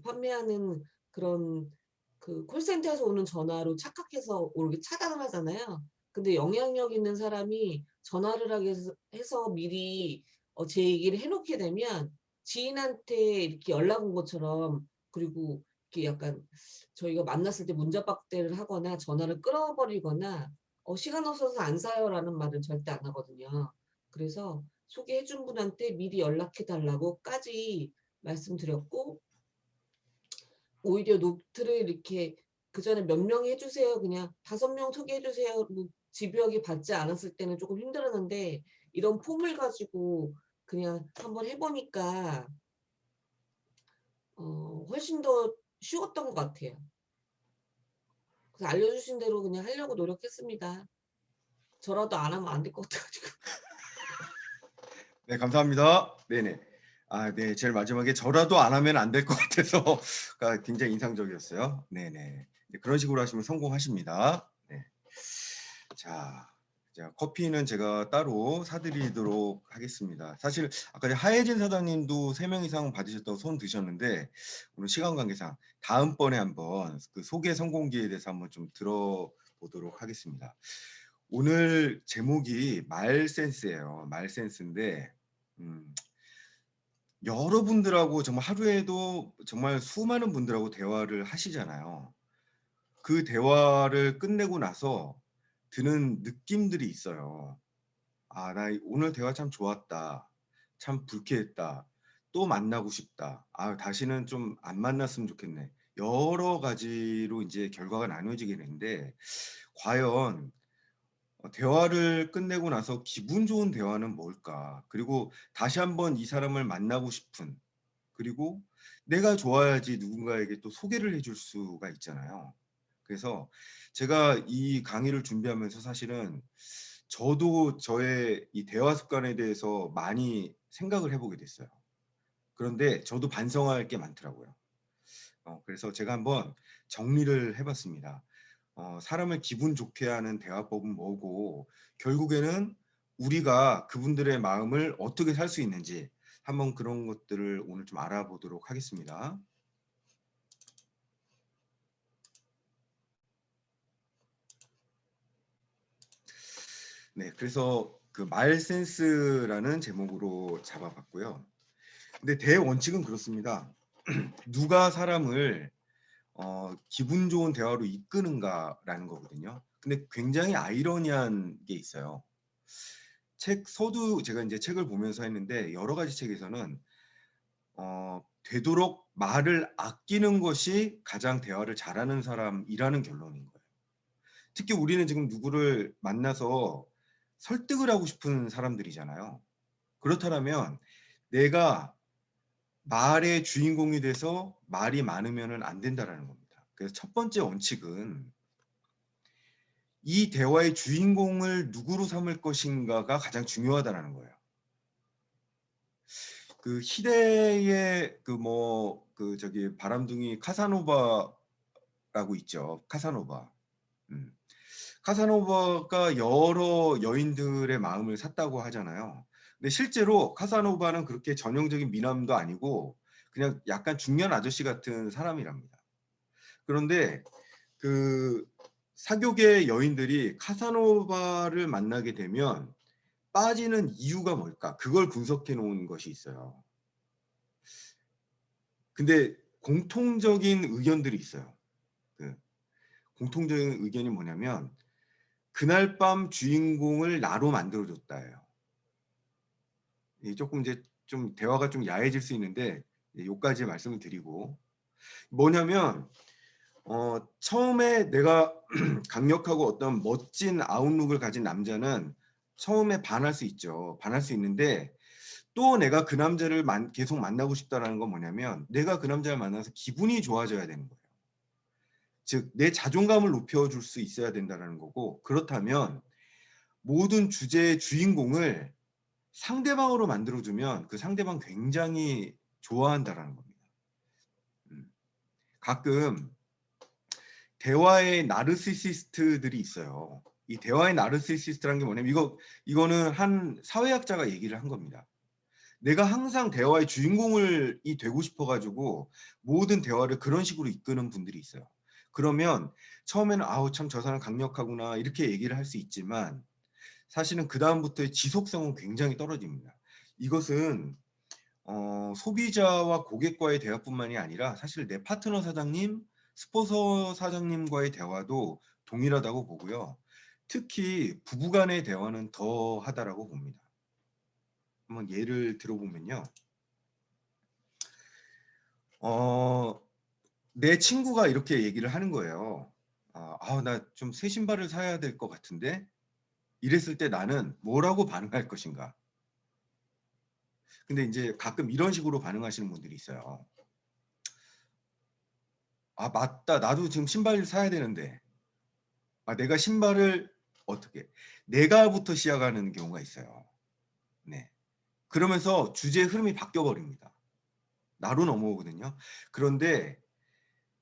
판매하는 그런 그 콜센터에서 오는 전화로 착각해서 이렇게 차단을 하잖아요. 근데 영향력 있는 사람이 전화를 하게 해서 미리 제 얘기를 해 놓게 되면 지인한테 이렇게 연락 온 것처럼 그리고 이렇게 약간 저희가 만났을 때 문자박대를 하거나 전화를 끊어버리거나 "시간 없어서 안 사요."라는 말은 절대 안 하거든요. 그래서 소개해 준 분한테 미리 연락해 달라고까지 말씀드렸고 오히려 노트를 이렇게 그전에 "몇 명 해 주세요." 그냥 "5명 소개해 주세요." 뭐 집요하게 받지 않았을 때는 쪼끔 힘들었는데 이런 폼을 가지고 그냥 한번 해 보니까 훨씬 더 쉬웠던 것 같아요. 그래서 알려주신 대로 그냥 하려고 노력했습니다. 저라도 안 하면 안 될 것 같아 가지고. 네, 감사합니다. 네네. 아, 네. 제일 마지막에 저라도 안 하면 안 될 것 같아서가 굉장히 인상적이었어요. 네네. 네, 그런 식으로 하시면 성공하십니다. 네. 자, 커피는 제가 따로 사드리도록 하겠습니다. 사실 아까 하예진 사장님도 3명 이상 받으셨다고 손 드셨는데 오늘 시간 관계상 다음번에 한번 그 소개 성공기에 대해서 한번 좀 들어보도록 하겠습니다. 오늘 제목이 말센스예요. 말센스인데 여러분들하고 정말 하루에도 정말 수많은 분들하고 대화를 하시잖아요. 그 대화를 끝내고 나서 드는 느낌들이 있어요. 아, 나 오늘 대화 참 좋았다. 참 불쾌했다. 또 만나고 싶다. 아, 다시는 좀 안 만났으면 좋겠네. 여러 가지로 이제 결과가 나눠지게 되는데 과연 대화를 끝내고 나서 기분 좋은 대화는 뭘까? 그리고 다시 한번 이 사람을 만나고 싶은 그리고 내가 좋아야지 누군가에게 또 소개를 해줄 수가 있잖아요. 그래서 제가 이 강의를 준비하면서 사실은 저도 저의 이 대화 습관에 대해서 많이 생각을 해보게 됐어요. 그런데 저도 반성할 게 많더라고요. 그래서 제가 한번 정리를 해봤습니다. 사람을 기분 좋게 하는 대화법은 뭐고 결국에는 우리가 그분들의 마음을 어떻게 살 수 있는지 한번 그런 것들을 오늘 좀 알아보도록 하겠습니다. 네, 그래서 그 말센스라는 제목으로 잡아봤고요. 근데 대원칙은 그렇습니다. 누가 사람을 기분 좋은 대화로 이끄는가라는 거거든요. 근데 굉장히 아이러니한 게 있어요. 서두 제가 이제 책을 보면서 했는데 여러 가지 책에서는 되도록 말을 아끼는 것이 가장 대화를 잘하는 사람이라는 결론인 거예요. 특히 우리는 지금 누구를 만나서 설득을 하고 싶은 사람들이잖아요. 그렇다면 내가 말의 주인공이 돼서 말이 많으면 안 된다라는 겁니다. 그래서 첫 번째 원칙은 이 대화의 주인공을 누구로 삼을 것인가가 가장 중요하다는 거예요. 그 희대의 바람둥이 카사노바라고 있죠. 카사노바. 카사노바가 여러 여인들의 마음을 샀다고 하잖아요. 근데 실제로 카사노바는 그렇게 전형적인 미남도 아니고 그냥 약간 중년 아저씨 같은 사람이랍니다. 그런데 그 사교계 여인들이 카사노바를 만나게 되면 빠지는 이유가 뭘까? 그걸 분석해 놓은 것이 있어요. 근데 공통적인 의견들이 있어요. 그 공통적인 의견이 뭐냐면 그날 밤 주인공을 나로 만들어줬다예요. 조금 이제 좀 대화가 좀 야해질 수 있는데 요까지 말씀을 드리고 뭐냐면 처음에 내가 강력하고 어떤 멋진 아웃룩을 가진 남자는 처음에 반할 수 있죠. 반할 수 있는데 또 내가 그 남자를 계속 만나고 싶다라는 건 뭐냐면 내가 그 남자를 만나서 기분이 좋아져야 되는 거예요. 즉 내 자존감을 높여줄 수 있어야 된다는 거고 그렇다면 모든 주제의 주인공을 상대방으로 만들어주면 그 상대방 굉장히 좋아한다라는 겁니다. 가끔 대화의 나르시시스트들이 있어요. 이 대화의 나르시시스트라는 게 뭐냐면 이거는 한 사회학자가 얘기를 한 겁니다. 내가 항상 대화의 주인공을 되고 싶어가지고 모든 대화를 그런 식으로 이끄는 분들이 있어요. 그러면 처음에는 아우 참 저 사람 강력하구나 이렇게 얘기를 할 수 있지만 사실은 그 다음부터의 지속성은 굉장히 떨어집니다. 이것은 소비자와 고객과의 대화뿐만이 아니라 사실 내 파트너 사장님, 스폰서 사장님과의 대화도 동일하다고 보고요. 특히 부부간의 대화는 더 하다라고 봅니다. 한번 예를 들어보면요. 내 친구가 이렇게 얘기를 하는 거예요. 나 좀 새 신발을 사야 될 것 같은데 이랬을 때 나는 뭐라고 반응할 것인가? 근데 이제 가끔 이런 식으로 반응하시는 분들이 있어요. 맞다. 나도 지금 신발을 사야 되는데. 내가 신발을 어떻게 내가부터 시작하는 경우가 있어요. 네. 그러면서 주제의 흐름이 바뀌어 버립니다. 나로 넘어오거든요. 그런데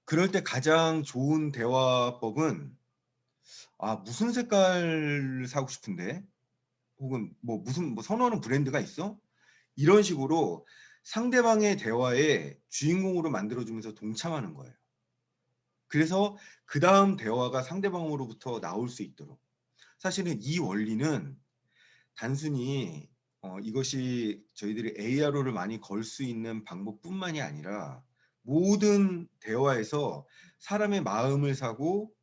그럴 때 가장 좋은 대화법은 무슨 색깔 사고 싶은데? 혹은 무슨 선호하는 브랜드가 있어? 이런 식으로 상대방의 대화에 주인공으로 만들어주면서 동참하는 거예요. 그래서 그 다음 대화가 상대방으로부터 나올 수 있도록. 사실은 이 원리는 단순히 이것이 저희들이 ARO를 많이 걸 수 있는 방법뿐만이 아니라 모든 대화에서 사람의 마음을 사고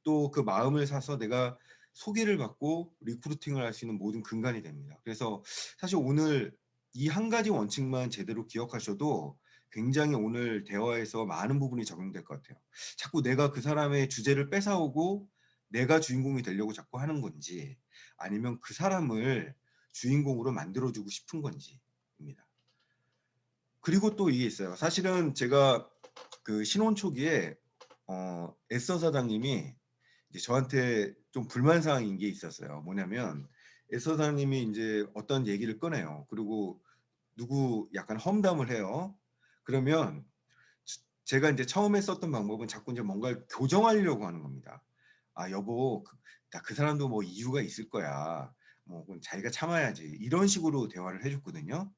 또 그 마음을 사서 내가 소개를 받고 리크루팅을 할 수 있는 모든 근간이 됩니다. 그래서 사실 오늘 이 한 가지 원칙만 제대로 기억하셔도 굉장히 오늘 대화에서 많은 부분이 적용될 것 같아요. 자꾸 내가 그 사람의 주제를 뺏어오고 내가 주인공이 되려고 자꾸 하는 건지 아니면 그 사람을 주인공으로 만들어주고 싶은 건지입니다. 그리고 또 이게 있어요. 사실은 제가 그 신혼 초기에 에서 사장님이 이제 저한테 좀 불만사항인 게 있었어요. 뭐냐면 에서 사장님이 이제 어떤 얘기를 꺼내요. 그리고 누구 약간 험담을 해요. 그러면 제가 이제 처음에 썼던 방법은 자꾸 이제 뭔가를 교정하려고 하는 겁니다. 여보, 그 사람도 뭐 이유가 있을 거야. 그건 자기가 참아야지. 이런 식으로 대화를 해줬거든요.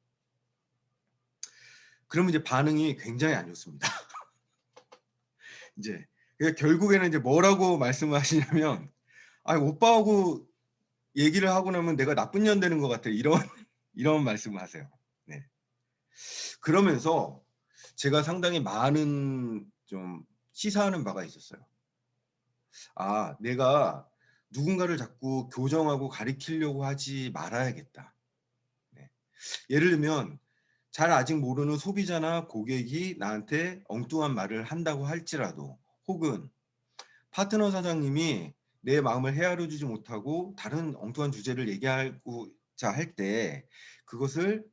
그러면 이제 반응이 굉장히 안 좋습니다. 이제 결국에는 이제 뭐라고 말씀을 하시냐면, 오빠하고 얘기를 하고 나면 내가 나쁜 년 되는 것 같아. 이런 말씀을 하세요. 네. 그러면서 제가 상당히 많은 좀 시사하는 바가 있었어요. 내가 누군가를 자꾸 교정하고 가리키려고 하지 말아야겠다. 네. 예를 들면 잘 아직 모르는 소비자나 고객이 나한테 엉뚱한 말을 한다고 할지라도 혹은 파트너 사장님이 내 마음을 헤아려 주지 못하고 다른 엉뚱한 주제를 얘기하고자 할 때 그것을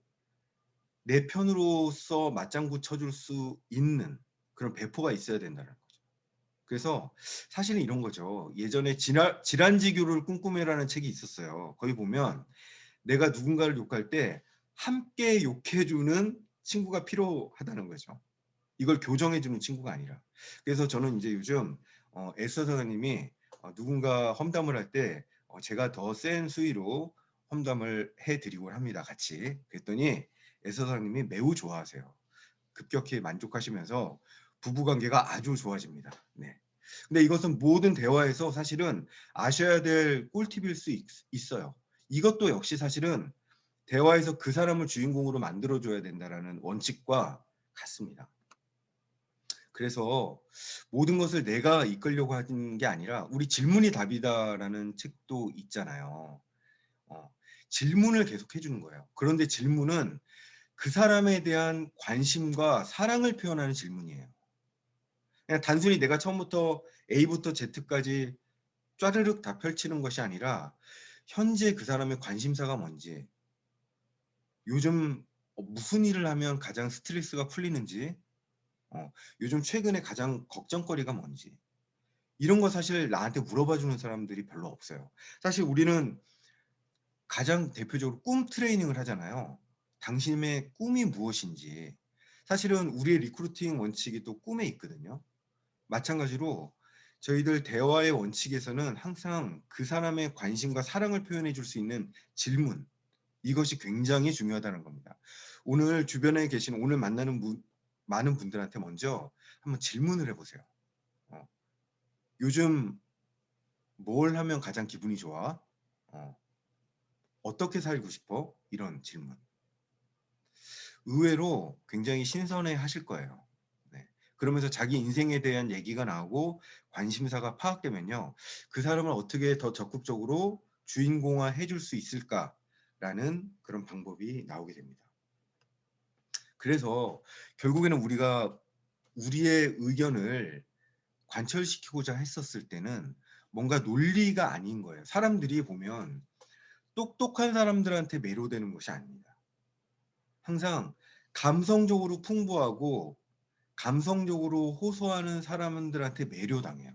내 편으로서 맞장구 쳐줄 수 있는 그런 배포가 있어야 된다는 거죠. 그래서 사실은 이런 거죠. 예전에 질환지교를 꿈꾸며라는 책이 있었어요. 거기 보면 내가 누군가를 욕할 때 함께 욕해주는 친구가 필요하다는 거죠. 이걸 교정해주는 친구가 아니라. 그래서 저는 이제 요즘 에서 사장님이 누군가 험담을 할 때 제가 더 센 수위로 험담을 해드리곤 합니다. 같이. 그랬더니 에서 사장님이 매우 좋아하세요. 급격히 만족하시면서 부부관계가 아주 좋아집니다. 네. 근데 이것은 모든 대화에서 사실은 아셔야 될 꿀팁일 수 있어요. 이것도 역시 사실은 대화에서 그 사람을 주인공으로 만들어줘야 된다라는 원칙과 같습니다. 그래서 모든 것을 내가 이끌려고 하는 게 아니라 우리 질문이 답이다라는 책도 있잖아요. 질문을 계속 해주는 거예요. 그런데 질문은 그 사람에 대한 관심과 사랑을 표현하는 질문이에요. 그냥 단순히 내가 처음부터 A부터 Z까지 쫘르륵 다 펼치는 것이 아니라 현재 그 사람의 관심사가 뭔지, 요즘 무슨 일을 하면 가장 스트레스가 풀리는지, 요즘 최근에 가장 걱정거리가 뭔지, 이런 거 사실 나한테 물어봐 주는 사람들이 별로 없어요. 사실 우리는 가장 대표적으로 꿈 트레이닝을 하잖아요. 당신의 꿈이 무엇인지. 사실은 우리의 리크루팅 원칙이 또 꿈에 있거든요. 마찬가지로 저희들 대화의 원칙에서는 항상 그 사람의 관심과 사랑을 표현해 줄 수 있는 질문, 이것이 굉장히 중요하다는 겁니다. 오늘 주변에 계신 오늘 만나는 많은 분들한테 먼저 한번 질문을 해보세요. 요즘 뭘 하면 가장 기분이 좋아? 어떻게 살고 싶어? 이런 질문. 의외로 굉장히 신선해 하실 거예요. 네. 그러면서 자기 인생에 대한 얘기가 나오고 관심사가 파악되면요. 그 사람을 어떻게 더 적극적으로 주인공화 해줄 수 있을까라는 그런 방법이 나오게 됩니다. 그래서 결국에는 우리가 우리의 의견을 관철시키고자 했었을 때는 뭔가 논리가 아닌 거예요. 사람들이 보면 똑똑한 사람들한테 매료되는 것이 아닙니다. 항상 감성적으로 풍부하고 감성적으로 호소하는 사람들한테 매료당해요.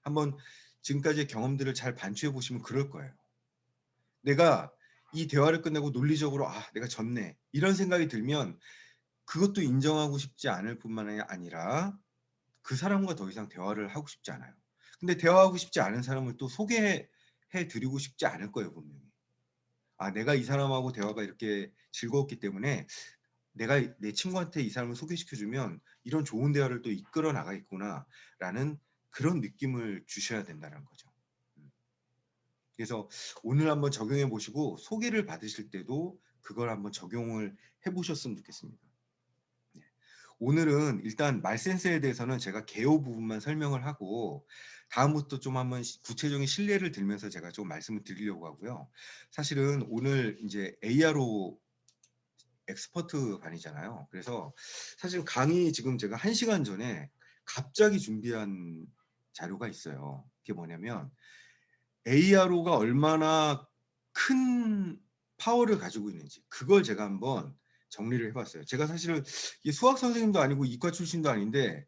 한번 지금까지의 경험들을 잘 반추해 보시면 그럴 거예요. 내가 이 대화를 끝내고 논리적으로 내가 졌네 이런 생각이 들면 그것도 인정하고 싶지 않을 뿐만 아니라 그 사람과 더 이상 대화를 하고 싶지 않아요. 근데 대화하고 싶지 않은 사람을 또 소개해 드리고 싶지 않을 거예요, 분명히. 내가 이 사람하고 대화가 이렇게 즐거웠기 때문에 내가 내 친구한테 이 사람을 소개시켜주면 이런 좋은 대화를 또 이끌어 나가겠구나라는 그런 느낌을 주셔야 된다는 거죠. 그래서 오늘 한번 적용해 보시고 소개를 받으실 때도 그걸 한번 적용을 해 보셨으면 좋겠습니다. 오늘은 일단 말센스에 대해서는 제가 개요 부분만 설명을 하고 다음부터 좀 한번 구체적인 실례를 들면서 제가 좀 말씀을 드리려고 하고요. 사실은 오늘 이제 ARO 엑스퍼트 반이잖아요. 그래서 사실 강의 지금 제가 1시간 전에 갑자기 준비한 자료가 있어요. 그게 뭐냐면 ARO가 얼마나 큰 파워를 가지고 있는지 그걸 제가 한번 정리를 해봤어요. 제가 사실은 수학 선생님도 아니고 이과 출신도 아닌데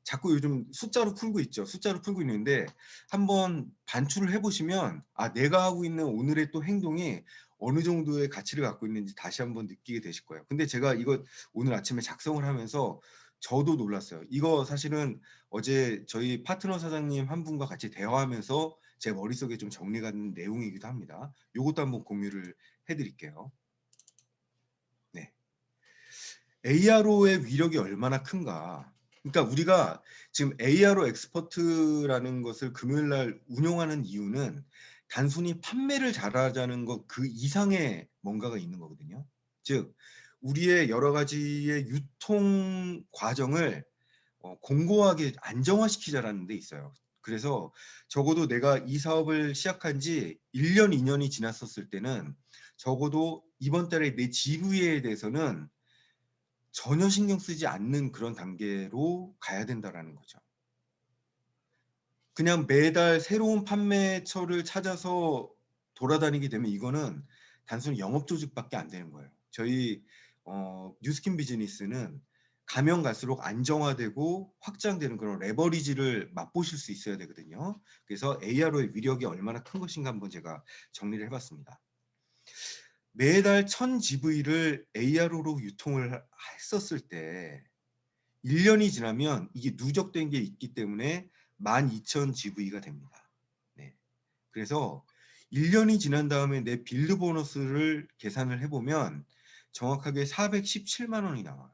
자꾸 요즘 숫자로 풀고 있죠. 숫자로 풀고 있는데 한번 반출을 해보시면 내가 하고 있는 오늘의 또 행동이 어느 정도의 가치를 갖고 있는지 다시 한번 느끼게 되실 거예요. 근데 제가 이거 오늘 아침에 작성을 하면서 저도 놀랐어요. 이거 사실은 어제 저희 파트너 사장님 한 분과 같이 대화하면서 제 머릿속에 좀 정리가 된 내용이기도 합니다. 이것도 한번 공유를 해드릴게요. 네. ARO의 위력이 얼마나 큰가. 그러니까 우리가 지금 ARO 엑스퍼트라는 것을 금요일 날 운영하는 이유는 단순히 판매를 잘하자는 것 그 이상의 뭔가가 있는 거거든요. 즉 우리의 여러 가지의 유통 과정을 공고하게 안정화시키자라는 데 있어요. 그래서 적어도 내가 이 사업을 시작한 지 1년, 2년이 지났었을 때는 적어도 이번 달에 내 GV에 대해서는 전혀 신경 쓰지 않는 그런 단계로 가야 된다라는 거죠. 그냥 매달 새로운 판매처를 찾아서 돌아다니게 되면 이거는 단순히 영업 조직밖에 안 되는 거예요. 저희 뉴스킨 비즈니스는 가면 갈수록 안정화되고 확장되는 그런 레버리지를 맛보실 수 있어야 되거든요. 그래서 ARO의 위력이 얼마나 큰 것인가 한번 제가 정리를 해봤습니다. 매달 1000GV를 ARO로 유통을 했었을 때 1년이 지나면 이게 누적된 게 있기 때문에 12,000GV가 됩니다. 네. 그래서 1년이 지난 다음에 내 빌드 보너스를 계산을 해보면 정확하게 417만 원이 나와요.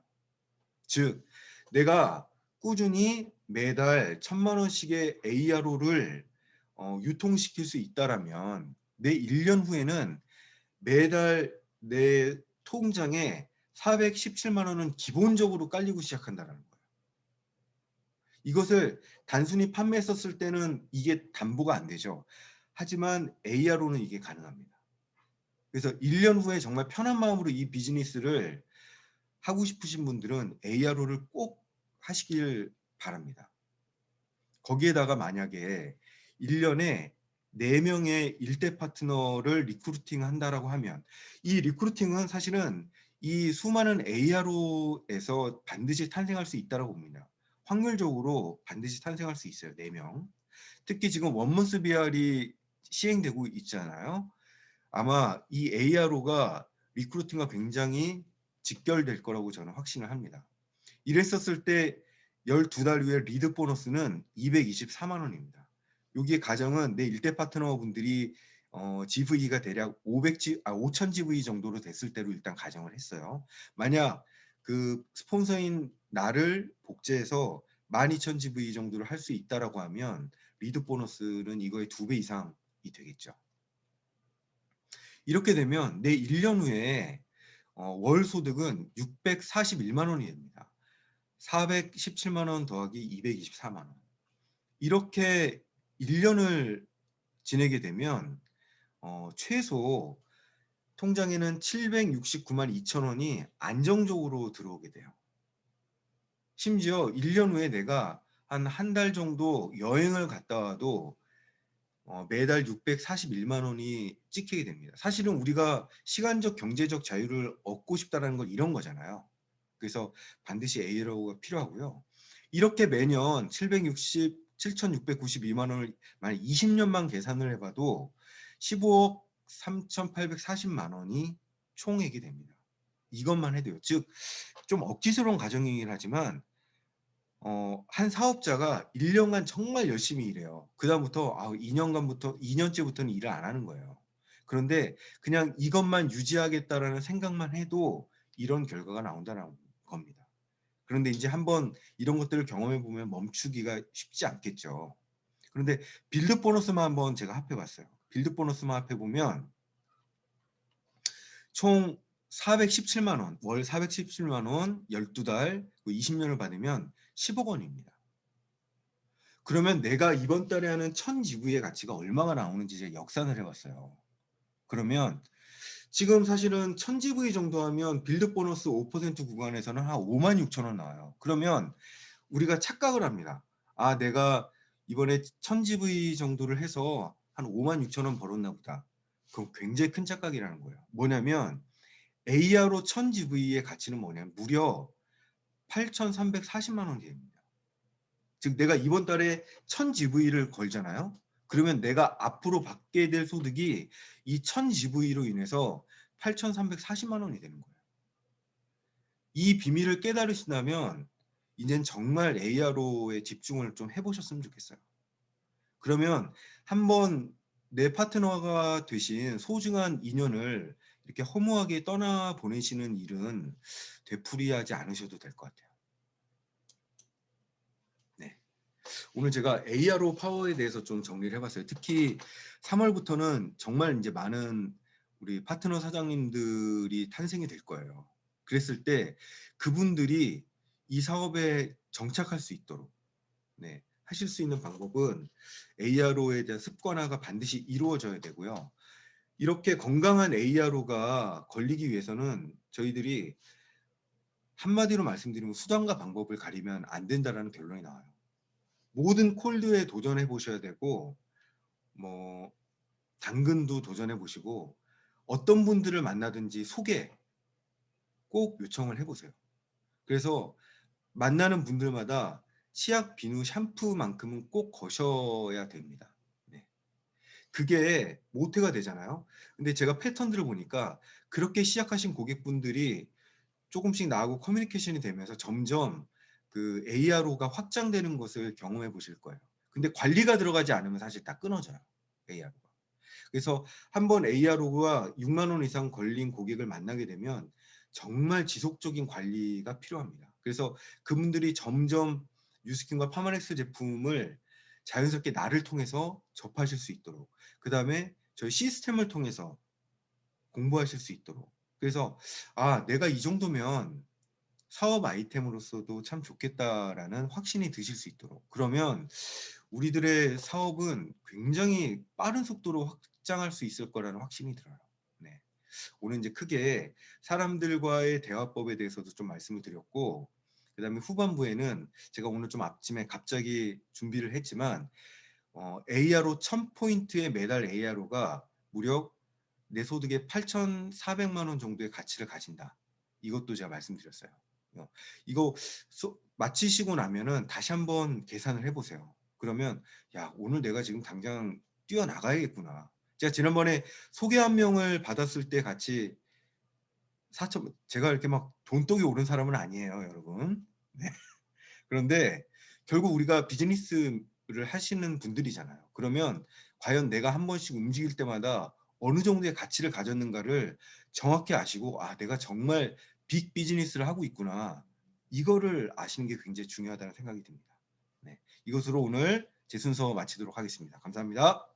즉 내가 꾸준히 매달 1,000만 원씩의 ARO를 유통시킬 수 있다라면 내 1년 후에는 매달 내 통장에 417만 원은 기본적으로 깔리고 시작한다는 거예요. 이것을 단순히 판매했었을 때는 이게 담보가 안 되죠. 하지만 ARO는 이게 가능합니다. 그래서 1년 후에 정말 편한 마음으로 이 비즈니스를 하고 싶으신 분들은 ARO를 꼭 하시길 바랍니다. 거기에다가 만약에 1년에 4명의 일대 파트너를 리크루팅 한다라고 하면 이 리크루팅은 사실은 이 수많은 ARO에서 반드시 탄생할 수 있다고 봅니다. 확률적으로 반드시 탄생할 수 있어요. 4명. 특히 지금 원먼스 BR이 시행되고 있잖아요. 아마 이 ARO가 리크루팅과 굉장히 직결될 거라고 저는 확신을 합니다. 이랬었을 때 12달 후에 리드 보너스는 224만 원입니다. 여기에 가정은 내 일대 파트너 분들이 GV가 대략 5,000 GV 정도로 됐을 때로 일단 가정을 했어요. 만약 그 스폰서인 나를 복제해서 12,000 GV 정도를 할 수 있다라고 하면 리드 보너스는 이거의 2배 이상이 되겠죠. 이렇게 되면 내 1년 후에 월 소득은 641만 원이 됩니다. 417만 원 더하기 224만 원. 이렇게 1년을 지내게 되면 최소 통장에는 769만 2천 원이 안정적으로 들어오게 돼요. 심지어 1년 후에 내가 한 달 정도 여행을 갔다 와도 매달 641만 원이 찍히게 됩니다. 사실은 우리가 시간적 경제적 자유를 얻고 싶다는 건 이런 거잖아요. 그래서 반드시 ARO가 필요하고요. 이렇게 매년 7,692만 원을 만약 20년만 계산을 해봐도 15억 3,840만 원이 총액이 됩니다. 이것만 해도요. 즉 좀 억지스러운 가정이긴 하지만 한 사업자가 1년간 정말 열심히 일해요. 그다음부터 2년째부터는 일을 안 하는 거예요. 그런데 그냥 이것만 유지하겠다라는 생각만 해도 이런 결과가 나온다는 겁니다. 그런데 이제 한번 이런 것들을 경험해 보면 멈추기가 쉽지 않겠죠. 그런데 빌드 보너스만 한번 제가 합해 봤어요. 빌드 보너스만 합해 보면 총 417만 원, 월 417만 원, 12달, 20년을 받으면 10억 원입니다. 그러면 내가 이번 달에 하는 1000GV의 가치가 얼마가 나오는지 제가 역산을 해봤어요. 그러면 지금 사실은 1000GV 정도 하면 빌드 보너스 5% 구간에서는 한 5만 6천 원 나와요. 그러면 우리가 착각을 합니다. 아, 내가 이번에 1000GV 정도를 해서 한 5만 6천 원 벌었나 보다. 그럼 굉장히 큰 착각이라는 거예요. 뭐냐면 ARO 1000GV의 가치는 뭐냐면 무려 8,340만 원이 됩니다. 즉 내가 이번 달에 1000GV를 걸잖아요. 그러면 내가 앞으로 받게 될 소득이 이 1000GV로 인해서 8,340만 원이 되는 거예요. 이 비밀을 깨달으신다면 이젠 정말 ARO에 집중을 좀 해보셨으면 좋겠어요. 그러면 한번 내 파트너가 되신 소중한 인연을 이렇게 허무하게 떠나 보내시는 일은 되풀이하지 않으셔도 될 것 같아요. 네. 오늘 제가 ARO 파워에 대해서 좀 정리를 해봤어요. 특히 3월부터는 정말 이제 많은 우리 파트너 사장님들이 탄생이 될 거예요. 그랬을 때 그분들이 이 사업에 정착할 수 있도록 네, 하실 수 있는 방법은 ARO에 대한 습관화가 반드시 이루어져야 되고요. 이렇게 건강한 ARO가 걸리기 위해서는 저희들이 한마디로 말씀드리면 수단과 방법을 가리면 안 된다라는 결론이 나와요. 모든 콜드에 도전해 보셔야 되고 뭐 당근도 도전해 보시고 어떤 분들을 만나든지 소개 꼭 요청을 해보세요. 그래서 만나는 분들마다 치약, 비누, 샴푸만큼은 꼭 거셔야 됩니다. 네. 그게 모태가 되잖아요. 근데 제가 패턴들을 보니까 그렇게 시작하신 고객분들이 조금씩 나하고 커뮤니케이션이 되면서 점점 그 ARO가 확장되는 것을 경험해 보실 거예요. 근데 관리가 들어가지 않으면 사실 다 끊어져요. ARO가. 그래서 한번 ARO가 6만 원 이상 걸린 고객을 만나게 되면 정말 지속적인 관리가 필요합니다. 그래서 그분들이 점점 뉴스킨과 파마렉스 제품을 자연스럽게 나를 통해서 접하실 수 있도록, 그 다음에 저희 시스템을 통해서 공부하실 수 있도록. 그래서 내가 이 정도면 사업 아이템으로서도 참 좋겠다라는 확신이 드실 수 있도록, 그러면 우리들의 사업은 굉장히 빠른 속도로 확장할 수 있을 거라는 확신이 들어요. 네. 오늘 이제 크게 사람들과의 대화법에 대해서도 좀 말씀을 드렸고, 그 다음에 후반부에는 제가 오늘 좀 앞쯤에 갑자기 준비를 했지만 ARO 1000포인트의 매달 ARO가 무려 내 소득의 8,400만 원 정도의 가치를 가진다. 이것도 제가 말씀드렸어요. 이거 마치시고 나면은 다시 한번 계산을 해보세요. 그러면 야, 오늘 내가 지금 당장 뛰어나가야겠구나. 제가 지난번에 소개 한 명을 받았을 때 같이 4천, 제가 이렇게 막 돈독이 오른 사람은 아니에요, 여러분. 네. 그런데 결국 우리가 비즈니스를 하시는 분들이잖아요. 그러면 과연 내가 한 번씩 움직일 때마다 어느 정도의 가치를 가졌는가를 정확히 아시고 내가 정말 빅 비즈니스를 하고 있구나. 이거를 아시는 게 굉장히 중요하다는 생각이 듭니다. 네. 이것으로 오늘 제 순서 마치도록 하겠습니다. 감사합니다.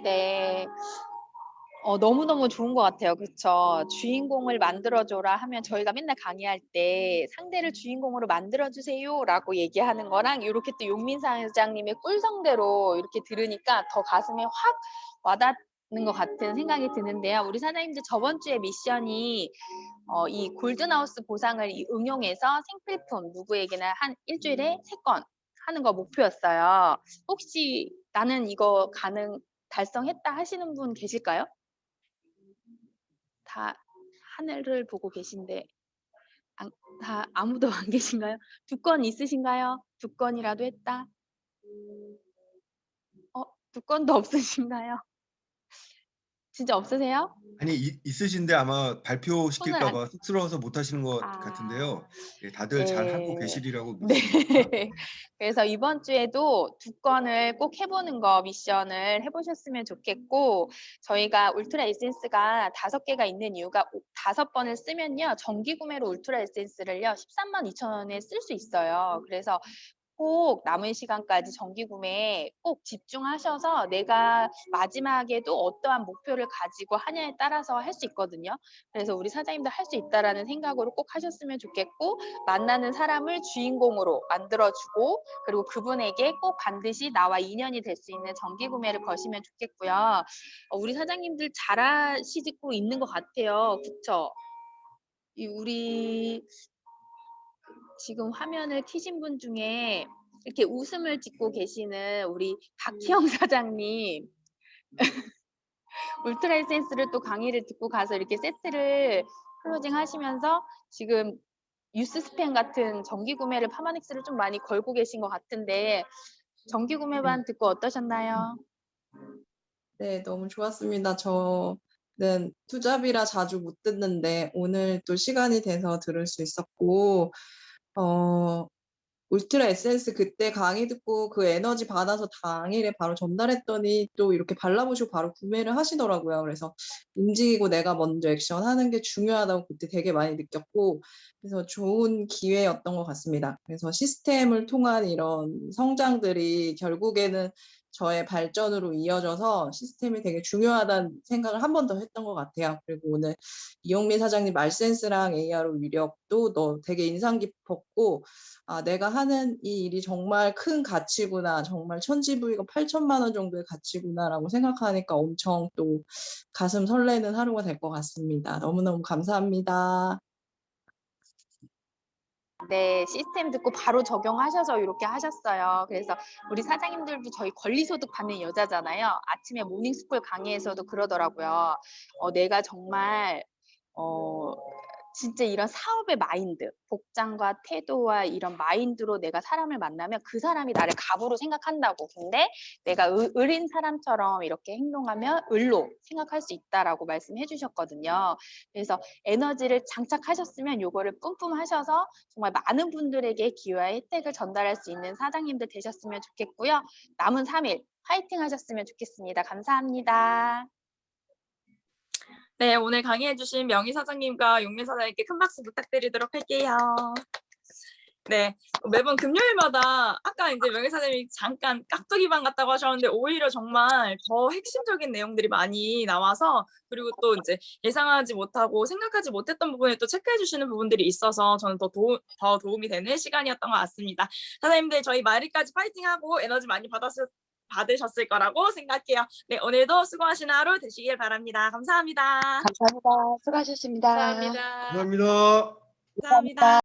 네. 너무너무 좋은 것 같아요. 그쵸? 주인공을 만들어줘라 하면 저희가 맨날 강의할 때 상대를 주인공으로 만들어주세요 라고 얘기하는 거랑 이렇게 또 용민 사장님의 꿀성대로 이렇게 들으니까 더 가슴에 확 와닿는 것 같은 생각이 드는데요. 우리 사장님들 저번 주에 미션이 이 골든하우스 보상을 응용해서 생필품 누구에게나 한 일주일에 3건 하는 거 목표였어요. 혹시 나는 이거 달성했다 하시는 분 계실까요? 다 하늘을 보고 계신데 다 아무도 안 계신가요? 2건 있으신가요? 2건이라도 했다. 2건도 없으신가요? 진짜 없으세요? 아니 있으신데 아마 손을 안 발표시킬까 봐 쑥스러워서 못 하시는 것 같은데요. 네, 다들 잘 하고 예. 계시리라고 네. 믿습니다. 그래서 이번 주에도 2건을 꼭 해보는 거 미션을 해보셨으면 좋겠고, 저희가 울트라 에센스가 5개가 있는 이유가 5번을 쓰면요, 정기 구매로 울트라 에센스를요 132,000원에 쓸 수 있어요. 그래서 꼭 남은 시간까지 정기 구매에 꼭 집중하셔서 내가 마지막에도 어떠한 목표를 가지고 하냐에 따라서 할 수 있거든요. 그래서 우리 사장님도 할 수 있다라는 생각으로 꼭 하셨으면 좋겠고, 만나는 사람을 주인공으로 만들어주고, 그리고 그분에게 꼭 반드시 나와 인연이 될 수 있는 정기 구매를 거시면 좋겠고요. 우리 사장님들 잘하시고 있는 것 같아요. 그쵸? 우리 지금 화면을 켜신 분 중에 이렇게 웃음을 짓고 계시는 우리 박희영 사장님, 울트라 에센스를 또 강의를 듣고 가서 이렇게 세트를 클로징 하시면서 지금 뉴스 스팸 같은 정기 구매를 파마닉스를 좀 많이 걸고 계신 것 같은데, 정기 구매반 듣고 어떠셨나요? 네, 너무 좋았습니다. 저는 투잡이라 자주 못 듣는데 오늘 또 시간이 돼서 들을 수 있었고, 울트라 에센스 그때 강의 듣고 그 에너지 받아서 당일에 바로 전달했더니 또 이렇게 발라보시고 바로 구매를 하시더라고요. 그래서 움직이고 내가 먼저 액션하는 게 중요하다고 그때 되게 많이 느꼈고, 그래서 좋은 기회였던 것 같습니다. 그래서 시스템을 통한 이런 성장들이 결국에는 저의 발전으로 이어져서 시스템이 되게 중요하다는 생각을 한 번 더 했던 것 같아요. 그리고 오늘 이용민 사장님 말센스랑 ARO 위력도 되게 인상 깊었고, 내가 하는 이 일이 정말 큰 가치구나, 정말 천지부이가 8천만 원 정도의 가치구나라고 생각하니까 엄청 또 가슴 설레는 하루가 될 것 같습니다. 너무너무 감사합니다. 네, 시스템 듣고 바로 적용하셔서 이렇게 하셨어요. 그래서 우리 사장님들도 저희 권리소득 받는 여자잖아요. 아침에 모닝스쿨 강의에서도 그러더라고요. 내가 정말 진짜 이런 사업의 마인드, 복장과 태도와 이런 마인드로 내가 사람을 만나면 그 사람이 나를 갑으로 생각한다고. 근데 내가 을인 사람처럼 이렇게 행동하면 을로 생각할 수 있다라고 말씀해 주셨거든요. 그래서 에너지를 장착하셨으면 요거를 뿜뿜 하셔서 정말 많은 분들에게 기회와 혜택을 전달할 수 있는 사장님들 되셨으면 좋겠고요. 남은 3일 화이팅 하셨으면 좋겠습니다. 감사합니다. 네, 오늘 강의해주신 명희 사장님과 용민 사장님께 큰 박수 부탁드리도록 할게요. 네, 매번 금요일마다 아까 이제 명예사님이 잠깐 깍두기반 같다고 하셨는데 오히려 정말 더 핵심적인 내용들이 많이 나와서 그리고 또 이제 예상하지 못하고 생각하지 못했던 부분에 또 체크해 주시는 부분들이 있어서 저는 더 도움이 되는 시간이었던 것 같습니다. 사장님들 저희 말일까지 파이팅하고 에너지 많이 받으셨을 거라고 생각해요. 네, 오늘도 수고하시는 하루 되시길 바랍니다. 감사합니다. 감사합니다. 수고하셨습니다. 감사합니다. 감사합니다. 감사합니다.